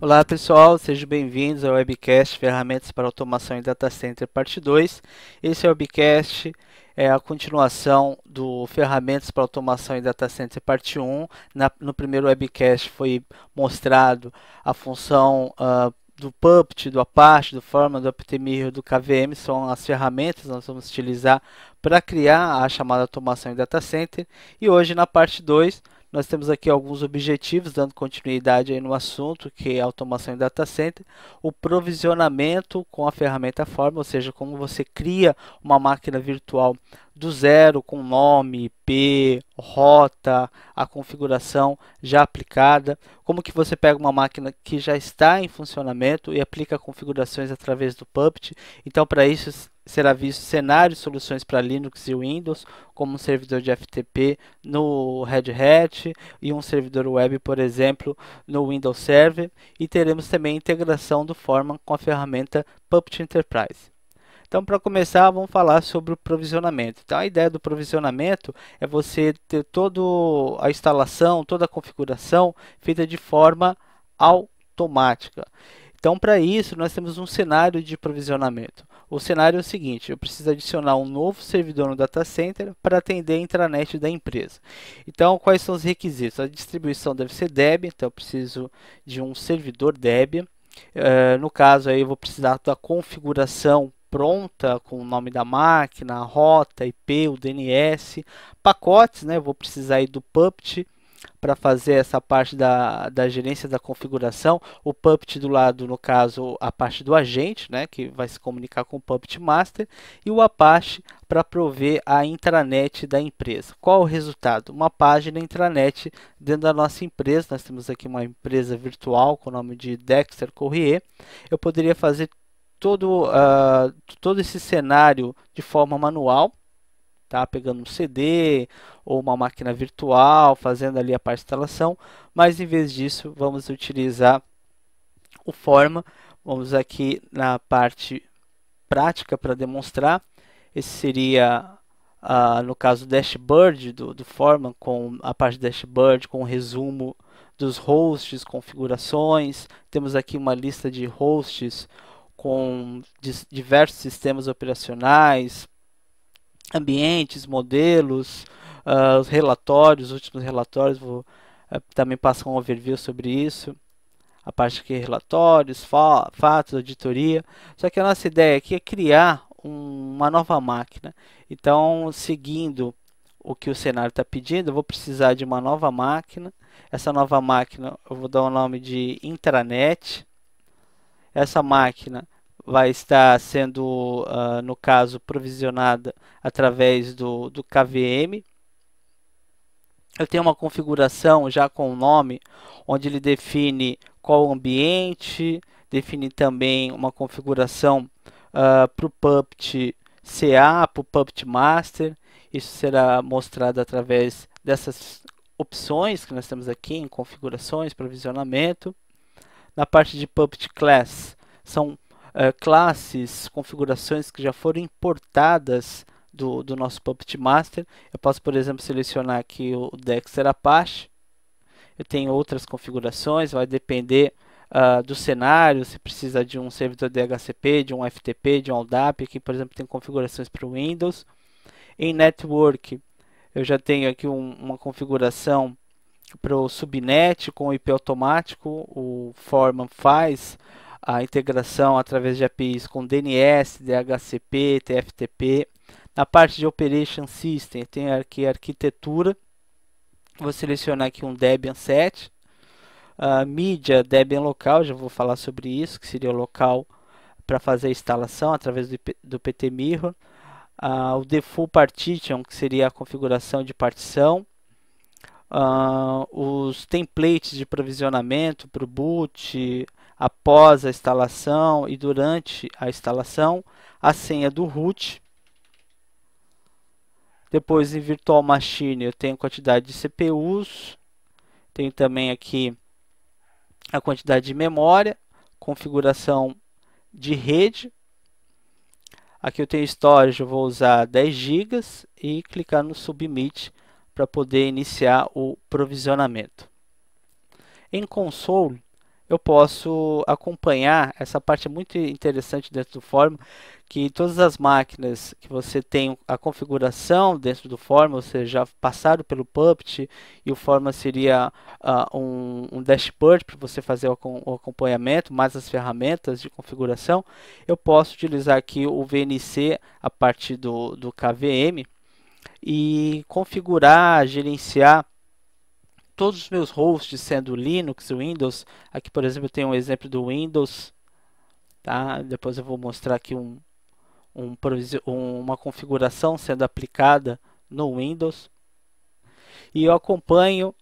Olá pessoal, sejam bem-vindos ao webcast Ferramentas para Automação em Data Center parte 2. Esse webcast é a continuação do Ferramentas para Automação em Data Center parte 1. No primeiro webcast foi mostrado a função do Puppet, do Apache, do Foreman, do apt-mirror, do KVM, são as ferramentas que nós vamos utilizar para criar a chamada automação em Data Center. E hoje na parte 2 nós temos aqui alguns objetivos, dando continuidade aí no assunto, que é a automação em data center, o provisionamento com a ferramenta Foreman, ou seja, como você cria uma máquina virtual do zero, com nome, IP, rota, a configuração já aplicada, como que você pega uma máquina que já está em funcionamento e aplica configurações através do Puppet. Então, para isso, será visto cenários e soluções para Linux e Windows, como um servidor de FTP no Red Hat e um servidor web, por exemplo, no Windows Server. E teremos também a integração do Foreman com a ferramenta Puppet Enterprise. Então, para começar, vamos falar sobre o provisionamento. Então, a ideia do provisionamento é você ter toda a instalação, toda a configuração feita de forma automática. Então, para isso, nós temos um cenário de provisionamento. O cenário é o seguinte: eu preciso adicionar um novo servidor no data center para atender a intranet da empresa. Então, quais são os requisitos? A distribuição deve ser Debian, então eu preciso de um servidor Debian. No caso, aí eu vou precisar da configuração pronta com o nome da máquina, a rota, IP, o DNS, pacotes, né? Eu vou precisar aí do Puppet para fazer essa parte da gerência da configuração, o Puppet do lado, no caso, a parte do agente, né, que vai se comunicar com o Puppet Master, e o Apache para prover a intranet da empresa. Qual o resultado? Uma página intranet dentro da nossa empresa. Nós temos aqui uma empresa virtual com o nome de Dexter Courier. Eu poderia fazer todo esse cenário de forma manual, tá? Pegando um CD ou uma máquina virtual, fazendo ali a parte de instalação, mas em vez disso vamos utilizar o Foreman. Vamos aqui na parte prática para demonstrar. Esse seria no caso o dashboard do Foreman, com a parte dashboard com o resumo dos hosts, configurações. Temos aqui uma lista de hosts com diversos sistemas operacionais, ambientes, modelos, os relatórios, os últimos relatórios, vou também passar um overview sobre isso. A parte aqui, relatórios, fatos, auditoria. Só que a nossa ideia aqui é criar uma nova máquina. Então, seguindo o que o cenário está pedindo, eu vou precisar de uma nova máquina. Essa nova máquina eu vou dar o nome de intranet. Essa máquina vai estar sendo, no caso, provisionada através do KVM. Eu tenho uma configuração já com o nome, onde ele define qual o ambiente, define também uma configuração para o Puppet CA, para o Puppet Master. Isso será mostrado através dessas opções que nós temos aqui em configurações, provisionamento. Na parte de Puppet Class, são classes, configurações que já foram importadas do nosso Puppet Master. Eu posso, por exemplo, selecionar aqui o Dexter Apache. Eu tenho outras configurações, vai depender do cenário, se precisa de um servidor DHCP, de um FTP, de um LDAP. Aqui, por exemplo, tem configurações para o Windows. Em Network, eu já tenho aqui uma configuração para o subnet com IP automático. O Foreman faz a integração através de APIs com DNS, DHCP, TFTP. Na parte de Operation System, tem aqui a arquitetura. Vou selecionar aqui um Debian 7. Mídia, Debian local, já vou falar sobre isso, que seria o local para fazer a instalação através do PT-mirror. O Default Partition, que seria a configuração de partição. Os templates de provisionamento para o boot, após a instalação e durante a instalação, a senha do root. Depois, em Virtual Machine, eu tenho quantidade de CPUs, tenho também aqui a quantidade de memória, configuração de rede. Aqui eu tenho storage, eu vou usar 10 GB e clicar no Submit para poder iniciar o provisionamento. Em console, eu posso acompanhar, essa parte é muito interessante dentro do Forma, que todas as máquinas que você tem a configuração dentro do Forma, ou seja, já passaram pelo Puppet, e o Forma seria um dashboard para você fazer o acompanhamento, mais as ferramentas de configuração, eu posso utilizar aqui o VNC a partir do KVM e configurar, gerenciar todos os meus hosts, sendo Linux, Windows. Aqui, por exemplo, eu tenho um exemplo do Windows, tá? Depois eu vou mostrar aqui uma configuração sendo aplicada no Windows. E eu acompanho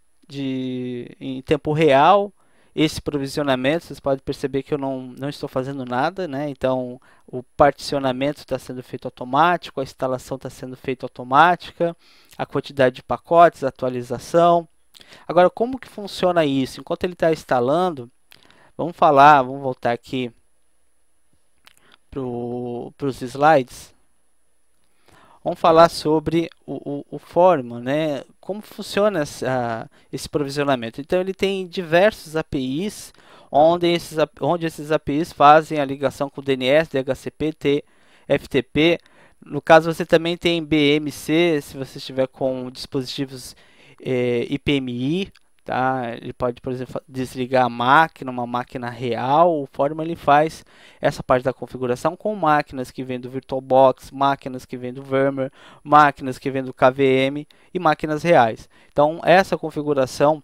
em tempo real esse provisionamento. Vocês podem perceber que eu não estou fazendo nada, né? Então, o particionamento está sendo feito automático, a instalação está sendo feita automática, a quantidade de pacotes, a atualização. Agora, como que funciona isso? Enquanto ele está instalando, vamos voltar aqui para os slides. Vamos falar sobre o Forma, né? Como funciona esse provisionamento. Então, ele tem diversos APIs, onde esses APIs fazem a ligação com o DNS, DHCP, FTP. No caso, você também tem BMC, se você estiver com dispositivos IPMI, tá? Ele pode, por exemplo, desligar a máquina, uma máquina real. O Forma ele faz essa parte da configuração com máquinas que vêm do VirtualBox, máquinas que vêm do VMware, máquinas que vêm do KVM e máquinas reais. Então, essa configuração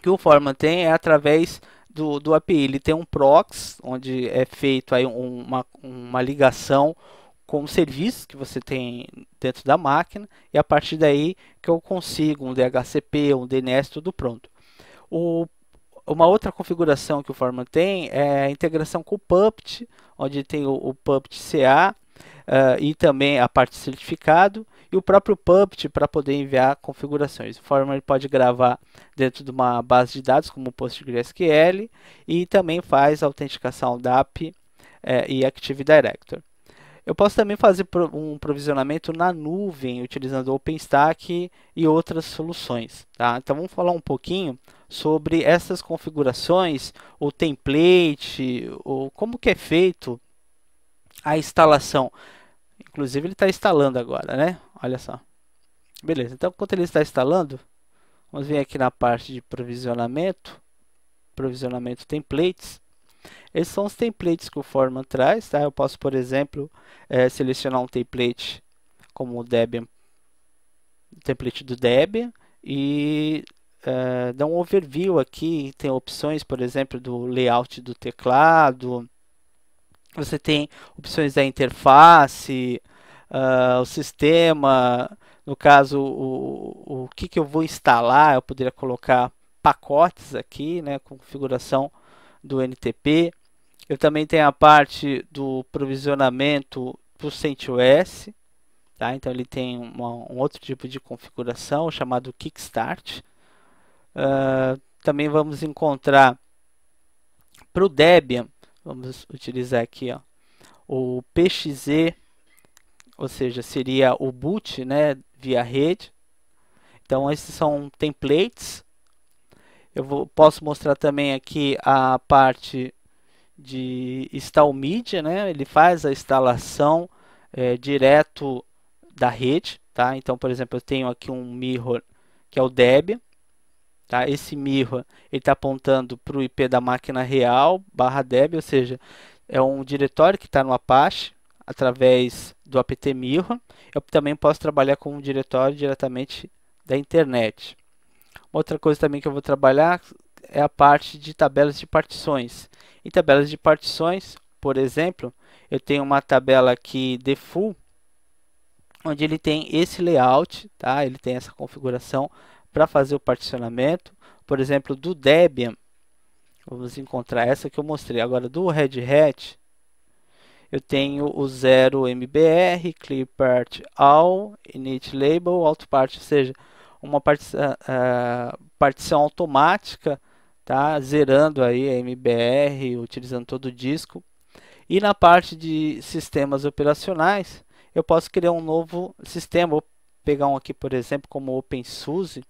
que o Forma tem é através do API. Ele tem um proxy, onde é feito aí uma ligação com os serviços que você tem dentro da máquina, e a partir daí que eu consigo um DHCP, um DNS, tudo pronto. Uma outra configuração que o Forma tem é a integração com o Puppet, onde tem o Puppet CA e também a parte de certificado, e o próprio Puppet para poder enviar configurações. O Forma ele pode gravar dentro de uma base de dados como o PostgreSQL e também faz a autenticação DAP e Active Directory. Eu posso também fazer um provisionamento na nuvem, utilizando o OpenStack e outras soluções. Tá? Então, vamos falar um pouquinho sobre essas configurações, o template, como que é feito a instalação. Inclusive, ele está instalando agora, né? Olha só. Beleza, então, enquanto ele está instalando, vamos vir aqui na parte de provisionamento templates. Esses são os templates que o Forma traz, tá? Eu posso, por exemplo, selecionar um template como o Debian, template do Debian, e dar um overview aqui. Tem opções, por exemplo, do layout do teclado. Você tem opções da interface, o sistema. No caso, o que eu vou instalar, eu poderia colocar pacotes aqui, né, configuração do NTP. Eu também tenho a parte do provisionamento para o CentOS, tá? Então ele tem um outro tipo de configuração chamado Kickstart. Também vamos encontrar para o Debian, vamos utilizar aqui, ó, o PXE, ou seja, seria o boot, né, via rede. Então esses são templates. Posso mostrar também aqui a parte de install media, né? Ele faz a instalação direto da rede, tá? Então, por exemplo, eu tenho aqui um mirror que é o Debian, tá? Esse mirror ele está apontando para o IP da máquina real /Debian, ou seja, é um diretório que está no Apache através do apt mirror. Eu também posso trabalhar com um diretório diretamente da internet. Outra coisa também que eu vou trabalhar é a parte de tabelas de partições. Em tabelas de partições, por exemplo, eu tenho uma tabela aqui default, onde ele tem esse layout, tá? Ele tem essa configuração para fazer o particionamento. Por exemplo, do Debian, vamos encontrar essa que eu mostrei. Agora, do Red Hat, eu tenho o 0mbr, clear part all, init label, auto part, ou seja, uma partição automática, tá? Zerando aí a MBR, utilizando todo o disco. E na parte de sistemas operacionais, eu posso criar um novo sistema. Vou pegar um aqui, por exemplo, como o OpenSUSE.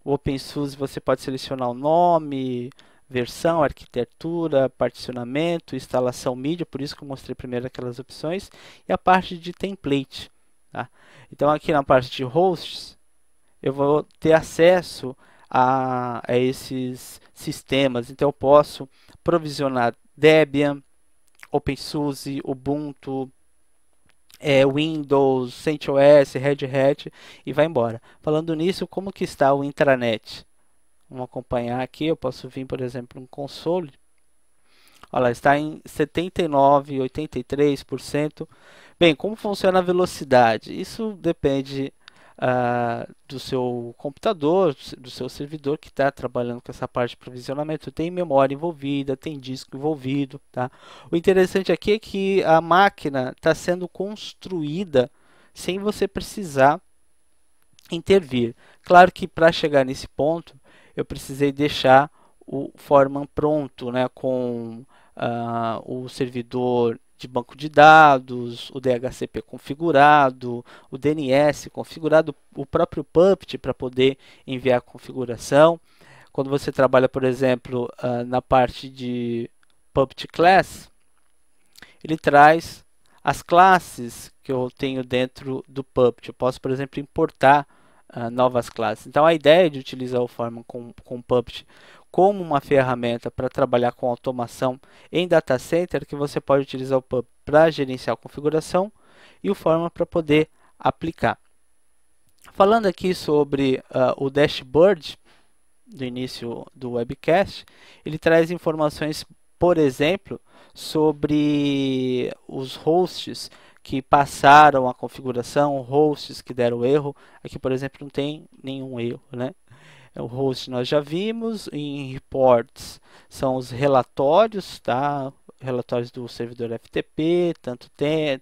O OpenSUSE você pode selecionar o nome, versão, arquitetura, particionamento, instalação mídia, por isso que eu mostrei primeiro aquelas opções, e a parte de template. Tá? Então aqui na parte de hosts, eu vou ter acesso a esses sistemas, então eu posso provisionar Debian, OpenSUSE, Ubuntu, Windows, CentOS, Red Hat e vai embora. Falando nisso, como que está o intranet? Vamos acompanhar aqui, eu posso vir, por exemplo, no console. Olha lá, está em 79, 83%. Bem, como funciona a velocidade? Isso depende do seu computador, do seu servidor que está trabalhando com essa parte de provisionamento. Tem memória envolvida, tem disco envolvido. Tá? O interessante aqui é que a máquina está sendo construída sem você precisar intervir. Claro que para chegar nesse ponto, eu precisei deixar o Foreman pronto, né, com o servidor de banco de dados, o DHCP configurado, o DNS configurado, o próprio Puppet para poder enviar a configuração. Quando você trabalha, por exemplo, na parte de Puppet Class, ele traz as classes que eu tenho dentro do Puppet. Eu posso, por exemplo, importar novas classes. Então, a ideia de utilizar o Foreman com o Puppet como uma ferramenta para trabalhar com automação em data center, que você pode utilizar o Puppet para gerenciar a configuração e o Foreman para poder aplicar. Falando aqui sobre o dashboard do início do webcast, ele traz informações, por exemplo, sobre os hosts que passaram a configuração, hosts que deram erro. Aqui, por exemplo, não tem nenhum erro, né? O host nós já vimos. Em reports são os relatórios, tá? Relatórios do servidor FTP,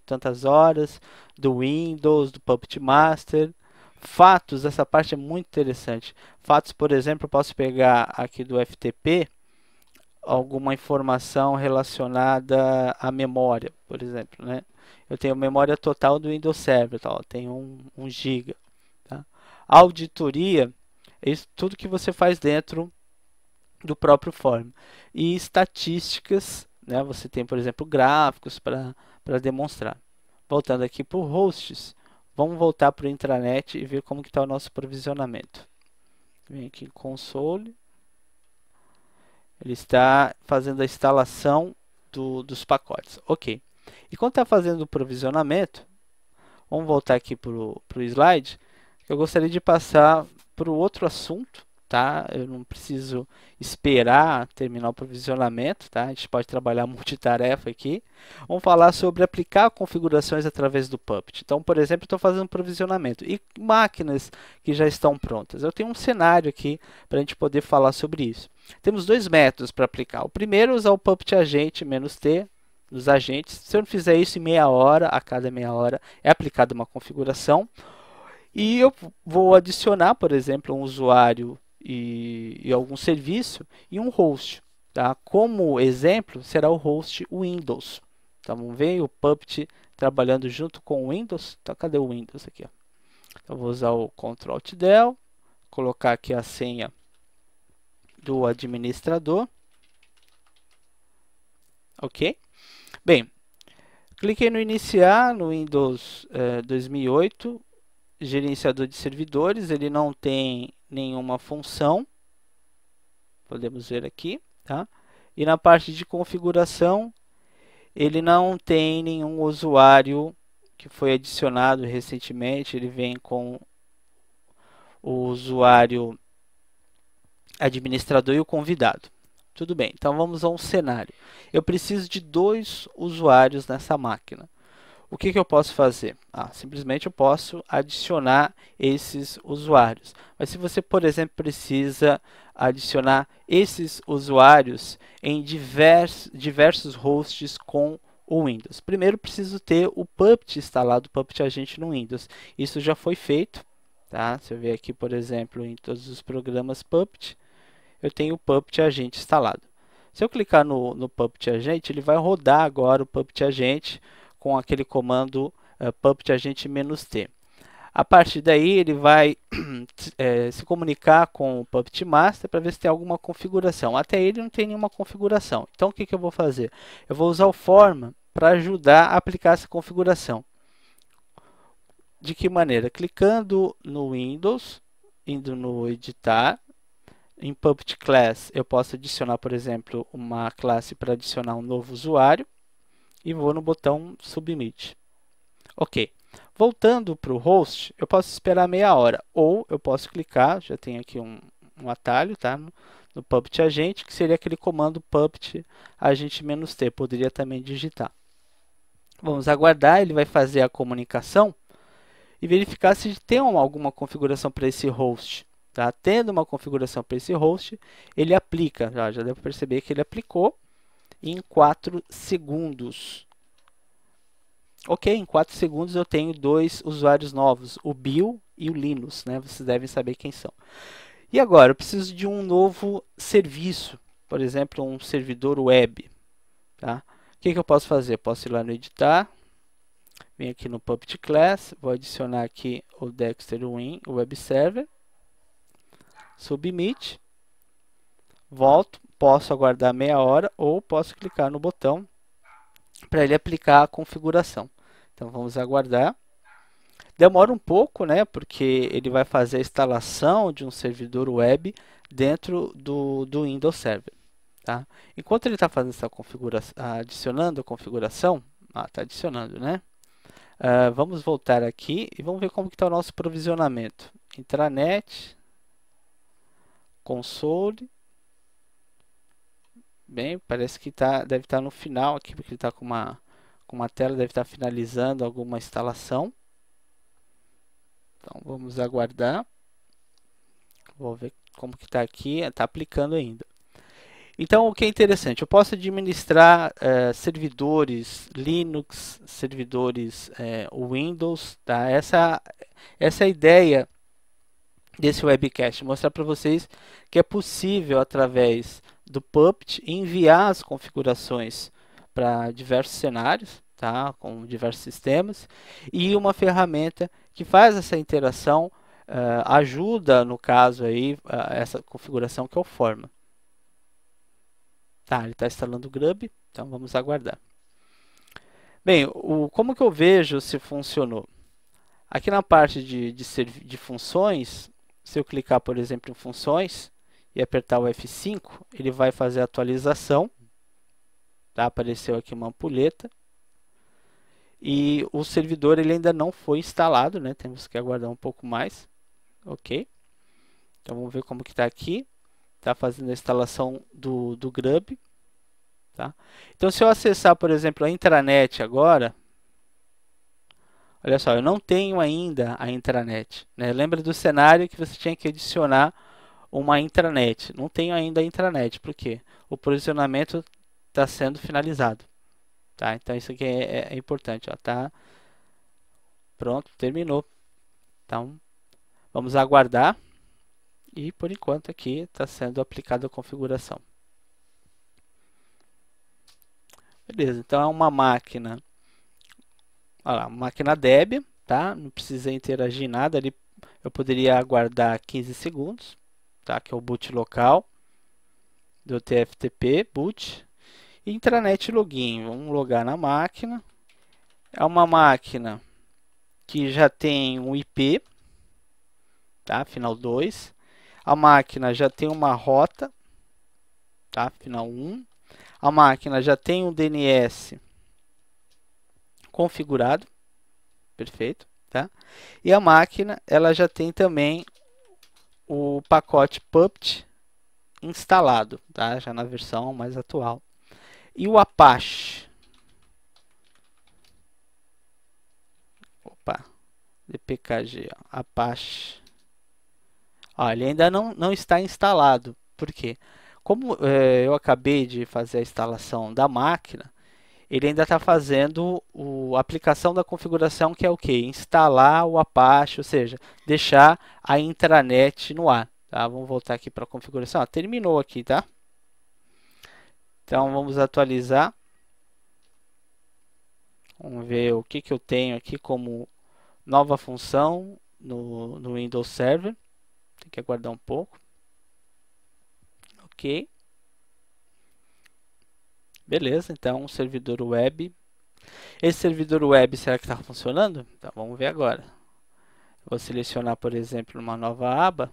tantas horas, do Windows, do Puppet Master. Fatos, essa parte é muito interessante. Fatos, por exemplo, eu posso pegar aqui do FTP alguma informação relacionada à memória, por exemplo, né? Eu tenho memória total do Windows Server, tá? Tenho 1 GB. Tá? Auditoria é isso, tudo que você faz dentro do próprio Foreman. E estatísticas, né? Você tem, por exemplo, gráficos para demonstrar. Voltando aqui para o hosts, vamos voltar para o intranet e ver como está o nosso provisionamento. Vem aqui em console. Ele está fazendo a instalação dos pacotes. Ok. E quando está fazendo o provisionamento, vamos voltar aqui para o slide. Eu gostaria de passar para o outro assunto. Tá? Eu não preciso esperar terminar o provisionamento. Tá? A gente pode trabalhar multitarefa aqui. Vamos falar sobre aplicar configurações através do Puppet. Então, por exemplo, estou fazendo provisionamento. E máquinas que já estão prontas. Eu tenho um cenário aqui para a gente poder falar sobre isso. Temos 2 métodos para aplicar. O primeiro é usar o Puppet agente "-t", dos agentes. Se eu não fizer isso em meia hora, a cada meia hora é aplicada uma configuração. E eu vou adicionar, por exemplo, um usuário e algum serviço e um host. Tá? Como exemplo, será o host Windows. Então, vamos ver o Puppet trabalhando junto com o Windows. Então, cadê o Windows aqui? Ó? Então, vou usar o Ctrl+Alt+Del, colocar aqui a senha do administrador. Ok? Bem, cliquei no iniciar, no Windows 2008, gerenciador de servidores. Ele não tem nenhuma função, podemos ver aqui, tá? E na parte de configuração, ele não tem nenhum usuário que foi adicionado recentemente. Ele vem com o usuário administrador e o convidado. Tudo bem, então vamos a um cenário. Eu preciso de 2 usuários nessa máquina. O que eu posso fazer? Simplesmente eu posso adicionar esses usuários. Mas se você, por exemplo, precisa adicionar esses usuários em diversos hosts com o Windows. Primeiro, preciso ter o Puppet instalado, o Puppet Agente no Windows. Isso já foi feito. Tá? Se eu ver aqui, por exemplo, em todos os programas Puppet, eu tenho o Puppet Agente instalado. Se eu clicar no Puppet Agente, ele vai rodar agora o Puppet Agente com aquele comando Puppet Agente "-t". A partir daí ele vai se comunicar com o Puppet Master para ver se tem alguma configuração. Até ele não tem nenhuma configuração. Então o que eu vou fazer? Eu vou usar o Forma para ajudar a aplicar essa configuração. De que maneira? Clicando no Windows, indo no Editar, em Puppet Class eu posso adicionar, por exemplo, uma classe para adicionar um novo usuário e vou no botão Submit. Ok. Voltando para o host, eu posso esperar meia hora, ou eu posso clicar, já tem aqui um atalho, tá? No Puppet Agent, que seria aquele comando Puppet Agent-T, poderia também digitar. Vamos aguardar, ele vai fazer a comunicação e verificar se tem alguma configuração para esse host. Tá? Tendo uma configuração para esse host, ele aplica, já deu para perceber que ele aplicou em 4 segundos. Ok, em 4 segundos eu tenho 2 usuários novos, o Bill e o Linus, né? Vocês devem saber quem são. E agora, eu preciso de um novo serviço, por exemplo, um servidor web. Tá? O que eu posso fazer? Posso ir lá no editar, vem aqui no Puppet Class, vou adicionar aqui o Dexter Win, o Web Server, Submit, volto, posso aguardar meia hora ou posso clicar no botão para ele aplicar a configuração. Então vamos aguardar. Demora um pouco, né? Porque ele vai fazer a instalação de um servidor web dentro do Windows Server. Tá? Enquanto ele está fazendo essa configuração, adicionando a configuração, está adicionando, né? Vamos voltar aqui e vamos ver como está o nosso provisionamento. Intranet, console. Bem, parece que deve estar no final aqui, porque ele está com uma tela, deve estar finalizando alguma instalação. Então vamos aguardar. Vou ver como que está aqui, está aplicando ainda. Então o que é interessante, eu posso administrar servidores Linux, servidores Windows, tá? Essa é a ideia desse webcast, mostrar para vocês que é possível através do Puppet enviar as configurações para diversos cenários, tá? Com diversos sistemas, e uma ferramenta que faz essa interação, ajuda no caso aí essa configuração que é o Forma. Tá, ele está instalando o Grub, então vamos aguardar. Bem, como que eu vejo se funcionou? Aqui na parte de funções, se eu clicar, por exemplo, em funções e apertar o F5, ele vai fazer a atualização. Tá? Apareceu aqui uma ampulheta. E o servidor ele ainda não foi instalado, né? Temos que aguardar um pouco mais. Ok. Então vamos ver como que está aqui. Está fazendo a instalação do Grub. Tá? Então se eu acessar, por exemplo, a intranet agora, olha só, eu não tenho ainda a intranet. Né? Lembra do cenário que você tinha que adicionar uma intranet. Não tenho ainda a intranet, por quê? O posicionamento está sendo finalizado. Tá? Então isso aqui é importante. Ó, tá? Pronto, terminou. Então vamos aguardar. E por enquanto aqui está sendo aplicada a configuração. Beleza, então é uma máquina. Olha lá, uma máquina Debian, tá? Não precisa interagir nada ali. Eu poderia aguardar 15 segundos, tá? Que é o boot local do TFTP, boot. E intranet login, vamos logar na máquina. É uma máquina que já tem um IP, tá? Final 2. A máquina já tem uma rota, tá? Final 1. A máquina já tem um DNS configurado, perfeito, tá? E a máquina ela já tem também o pacote Puppet instalado, tá? Já na versão mais atual. E o Apache, dpkg, ó, Apache, ó, ele ainda não está instalado. Por quê? Como eu acabei de fazer a instalação da máquina, ele ainda está fazendo a aplicação da configuração, que é o que? Instalar o Apache, ou seja, deixar a intranet no ar. Tá? Vamos voltar aqui para a configuração. Ó, terminou aqui, tá? Então vamos atualizar. Vamos ver o que eu tenho aqui como nova função. no Windows Server. Tem que aguardar um pouco. Ok. Beleza, então servidor web. Esse servidor web, será que está funcionando? Então vamos ver agora. Vou selecionar, por exemplo, uma nova aba.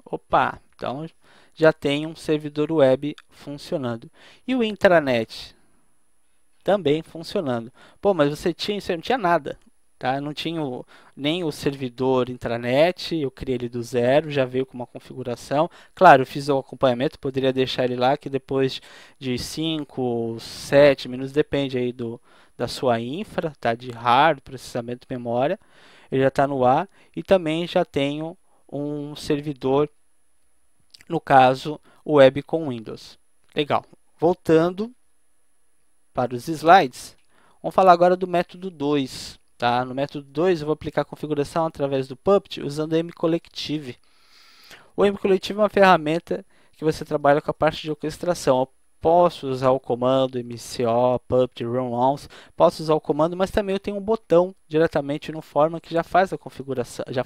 Opa, então já tem um servidor web funcionando. E o intranet? Também funcionando. Pô, mas você não tinha nada. Tá? Não tinha nem o servidor intranet, eu criei ele do zero, já veio com uma configuração. Claro, eu fiz o acompanhamento, poderia deixar ele lá, que depois de 5, 7 minutos, depende aí da sua infra, tá? De hardware, processamento de memória, ele já está no ar. E também já tenho um servidor, no caso, web com Windows. Legal. Voltando para os slides, vamos falar agora do método 2. Tá? No método 2, eu vou aplicar a configuração através do Puppet usando o mCollective. O mCollective é uma ferramenta que você trabalha com a parte de orquestração. Eu posso usar o comando mco, puppet, run once, posso usar o comando, mas também eu tenho um botão diretamente no Forma que já faz a configuração, já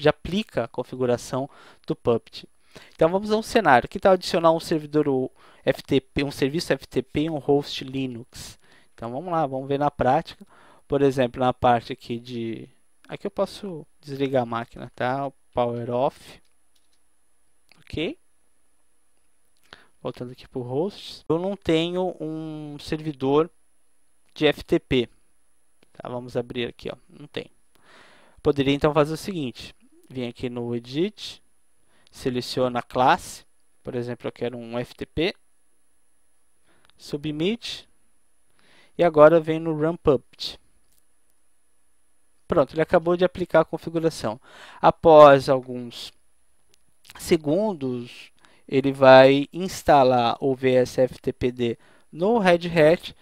aplica a configuração do Puppet. Então vamos a um cenário. Que tal adicionar um servidor FTP, um serviço FTP e um host Linux? Então vamos lá, vamos ver na prática. Por exemplo, na parte aqui de... Aqui eu posso desligar a máquina, tá? O Power Off. Ok. Voltando aqui para o hosts. Eu não tenho um servidor de FTP. Tá? Vamos abrir aqui, ó. Não tem. Poderia então fazer o seguinte. Vim aqui no Edit. Seleciono a classe. Por exemplo, eu quero um FTP. Submit. E agora vem no Run Puppet. Pronto, ele acabou de aplicar a configuração. Após alguns segundos, ele vai instalar o VSFTPD no Red Hat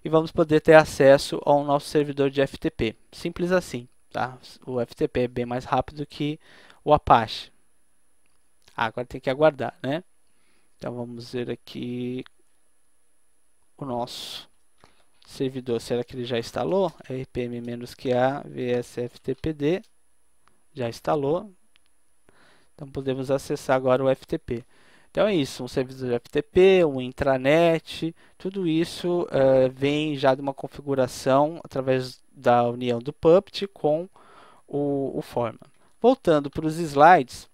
e vamos poder ter acesso ao nosso servidor de FTP. Simples assim, tá? O FTP é bem mais rápido que o Apache. Agora tem que aguardar, né? Então vamos ver aqui o nosso servidor, será que ele já instalou? rpm-qa vsftpd, já instalou. Então podemos acessar agora o FTP. Então é isso, um servidor de FTP, um intranet, tudo isso vem já de uma configuração através da união do Puppet com o Forma. Voltando para os slides,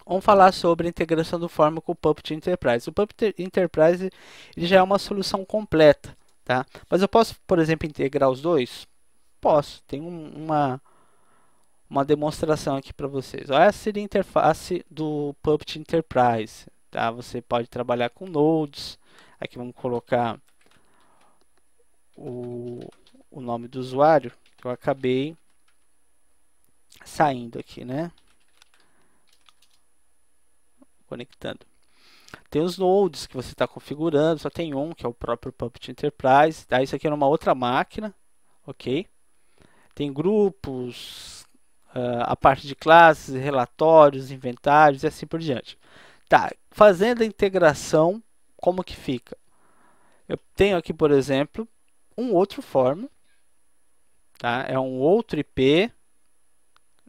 vamos falar sobre a integração do Forma com o Puppet Enterprise. O Puppet Enterprise ele já é uma solução completa. Tá? Mas eu posso, por exemplo, integrar os dois? Posso. Tem uma demonstração aqui para vocês. Essa seria a interface do Puppet Enterprise. Tá? Você pode trabalhar com nodes. Aqui vamos colocar o nome do usuário, que eu acabei saindo aqui, né? Conectando. Tem os nodes que você está configurando, só tem um, que é o próprio Puppet Enterprise. Tá? Isso aqui é numa outra máquina, ok? Tem grupos, a parte de classes, relatórios, inventários e assim por diante. Tá, fazendo a integração, como que fica? Eu tenho aqui, por exemplo, um outro Forma, tá? É um outro IP.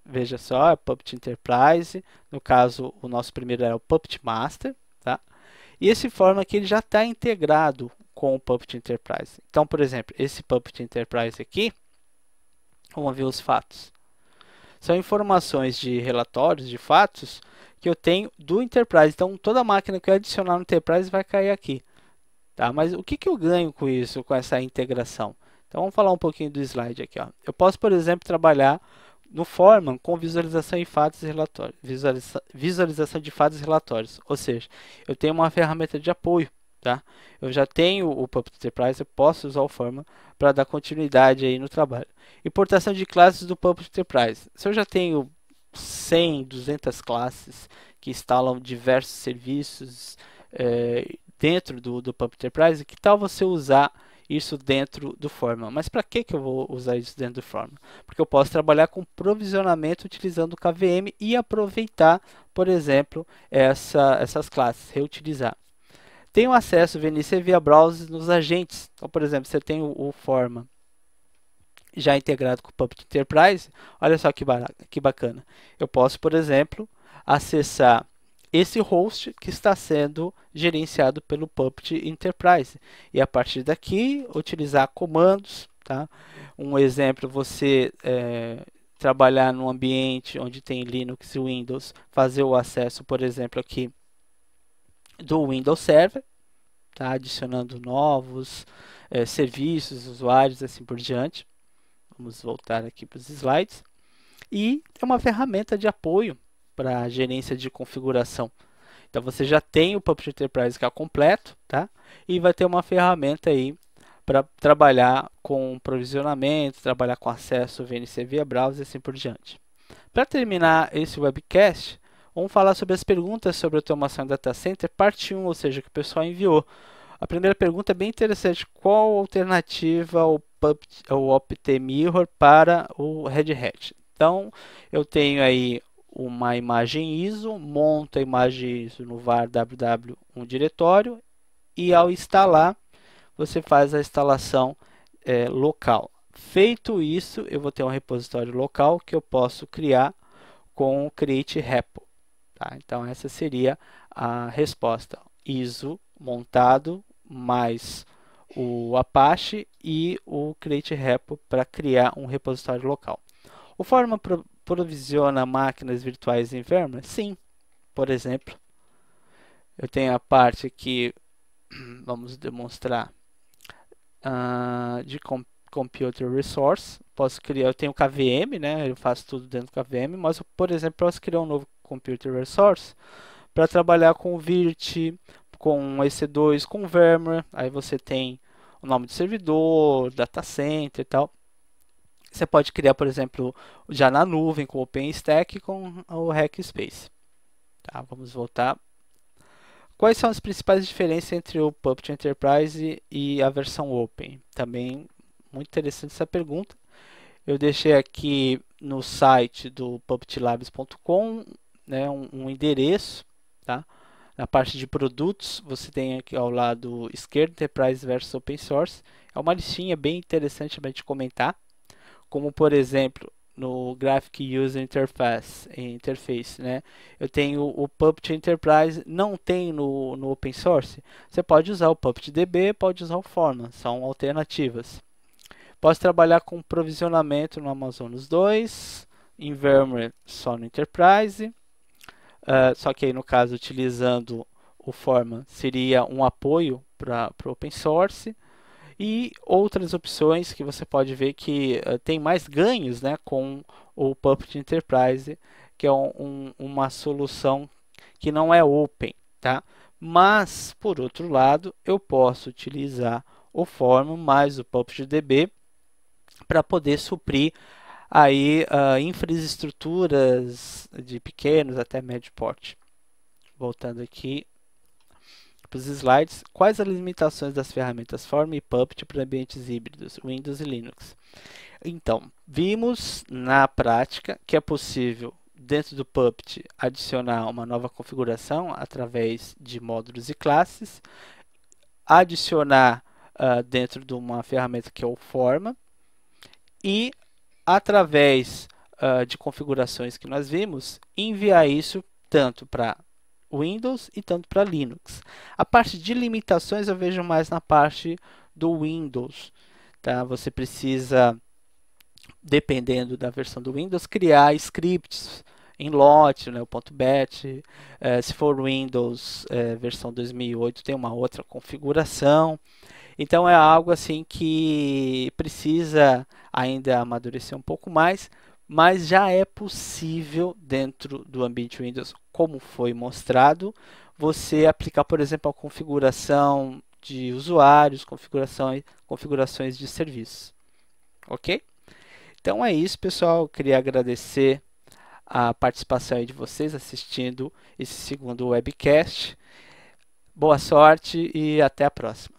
Veja só, é Puppet Enterprise. No caso, o nosso primeiro é o Puppet Master. Tá? E esse Forma aqui ele já está integrado com o Puppet Enterprise. Então, por exemplo, esse Puppet Enterprise aqui, vamos ver os fatos. São informações de relatórios, de fatos, que eu tenho do Enterprise. Então, toda máquina que eu adicionar no Enterprise vai cair aqui. Tá? Mas o que eu ganho com isso, com essa integração? Então, vamos falar um pouquinho do slide aqui. Ó. Eu posso, por exemplo, trabalhar no Forma com visualização de fatos e relatórios. Visualização de fatos e relatórios. Ou seja, eu tenho uma ferramenta de apoio. Tá? Eu já tenho o Puppet Enterprise, eu posso usar o Forma para dar continuidade aí no trabalho. Importação de classes do Puppet Enterprise. Se eu já tenho 100, 200 classes que instalam diversos serviços dentro do Puppet Enterprise, que tal você usar isso dentro do Forma? Mas para que eu vou usar isso dentro do Forma? Porque eu posso trabalhar com provisionamento utilizando o KVM e aproveitar, por exemplo, essas classes, reutilizar. Tenho acesso VNC via browser nos agentes. Então, por exemplo, você tem o Forma já integrado com o Puppet Enterprise, olha só que bacana. Eu posso, por exemplo, acessar esse host que está sendo gerenciado pelo Puppet Enterprise. E a partir daqui, utilizar comandos. Tá? Um exemplo, você trabalhar num ambiente onde tem Linux e Windows, fazer o acesso, por exemplo, aqui do Windows Server, tá? Adicionando novos serviços, usuários, assim por diante. Vamos voltar aqui para os slides. E é uma ferramenta de apoio para a gerência de configuração. Então você já tem o Puppet Enterprise que é completo, tá? E vai ter uma ferramenta aí para trabalhar com provisionamento, trabalhar com acesso VNC via browser e assim por diante. Para terminar esse webcast, vamos falar sobre as perguntas sobre automação em data center, parte 1, ou seja, que o pessoal enviou. A primeira pergunta é bem interessante. Qual alternativa o OptMirror para o Red Hat? Então, eu tenho aí uma imagem ISO, monto a imagem ISO no var ww1 diretório e ao instalar, você faz a instalação local. Feito isso, eu vou ter um repositório local que eu posso criar com o create repo. Tá? Então, essa seria a resposta. ISO montado mais o Apache e o create repo para criar um repositório local. O Forma provisiona máquinas virtuais em VMware? Sim. Por exemplo, eu tenho a parte aqui, vamos demonstrar, de Computer Resource. Posso criar, eu tenho KVM, né? Eu faço tudo dentro do KVM, mas, por exemplo, posso criar um novo Computer Resource para trabalhar com o Virt, com EC2, com VMware. Aí você tem o nome do servidor, data center e tal. Você pode criar, por exemplo, já na nuvem com o OpenStack e com o Rackspace. Tá, vamos voltar. Quais são as principais diferenças entre o Puppet Enterprise e a versão Open? Também muito interessante essa pergunta. Eu deixei aqui no site do puppetlabs.com, né, um endereço, tá? Na parte de produtos, você tem aqui ao lado esquerdo Enterprise versus Open Source. É uma listinha bem interessante para a gente comentar. Como, por exemplo, no Graphic User Interface, né? Eu tenho o Puppet Enterprise, não tem no Open Source. Você pode usar o PuppetDB, pode usar o Forma, são alternativas. Posso trabalhar com provisionamento no Amazonas 2, em VMware só no Enterprise. Só que aí no caso utilizando o Forma seria um apoio para o Open Source. E outras opções que você pode ver que tem mais ganhos, né, com o Puppet Enterprise, que é uma solução que não é open, tá? Mas, por outro lado, eu posso utilizar o Forma mais o PuppetDB para poder suprir aí infraestruturas de pequenos até médio porte. Voltando aqui para os slides, quais as limitações das ferramentas Forma e Puppet para ambientes híbridos, Windows e Linux? Então, vimos na prática que é possível, dentro do Puppet, adicionar uma nova configuração através de módulos e classes, adicionar dentro de uma ferramenta que é o Forma, e através de configurações que nós vimos, enviar isso tanto para Windows e tanto para Linux. A parte de limitações eu vejo mais na parte do Windows. Tá? Você precisa, dependendo da versão do Windows, criar scripts em lot, né, o .bat. Se for Windows versão 2008 tem uma outra configuração. Então é algo assim que precisa ainda amadurecer um pouco mais, mas já é possível dentro do ambiente Windows, como foi mostrado, você aplicar, por exemplo, a configuração de usuários, configurações de serviços. Ok? Então é isso, pessoal. Eu queria agradecer a participação de vocês assistindo esse segundo webcast. Boa sorte e até a próxima.